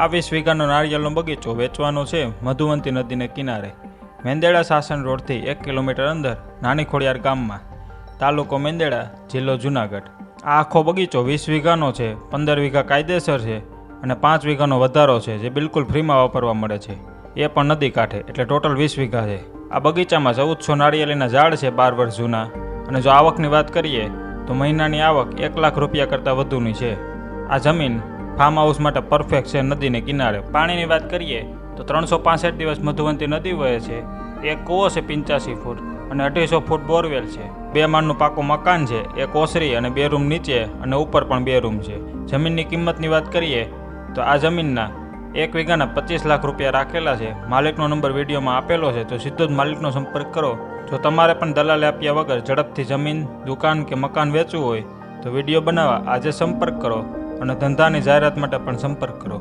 આ 20 વીઘાનો નારિયેળનો બગીચો વેચવાનો છે મધુવંતી નદીને કિનારે, મેંદેડા સાસણ રોડથી 1 કિલોમીટર અંદર નાની ખોડિયાર ગામમાં, તાલુકો મેંદેડા, જિલ્લો જુનાગઢ। આ આખો બગીચો 20 વીઘાનો છે, 15 વીઘા કાયદેસર છે અને 5 વીઘાનો વધારો છે જે બિલકુલ ફ્રીમાં વાપરવા મળે છે, એ પણ નદી કાંઠે, એટલે ટોટલ 20 વીઘા છે। આ બગીચામાં 1400 નારિયેળીના ઝાડ છે 12 વર્ષ જૂના, અને જો આવકની વાત કરીએ તો મહિનાની આવક 1 લાખ રૂપિયા કરતાં વધુની છે। આ જમીન ફાર્મ હાઉસ માટે પરફેક્ટ છે નદીને કિનારે। પાણીની વાત કરીએ તો 365 દિવસ મધુવંતી નદી વહે છે, એક કૂવો છે 85 ફૂટ અને 250 ફૂટ બોરવેલ છે, 2 માળનું પાકું મકાન છે, એક ઓસરી અને 2 રૂમ નીચે અને ઉપર પણ 2 રૂમ છે। જમીનની કિંમતની વાત કરીએ તો આ જમીનના 1 વીઘાના 25 લાખ રૂપિયા રાખેલા છે। માલિકનો નંબર વિડીયોમાં આપેલો છે, તો સીધો જ માલિકનો સંપર્ક કરો। જો તમારે પણ દલાલ આપ્યા વગર ઝડપથી જમીન, દુકાન કે મકાન વેચવું હોય તો વિડીયો બનાવવા આજે સંપર્ક કરો અને ધંધાની જાહેરાત માટે પણ સંપર્ક કરો।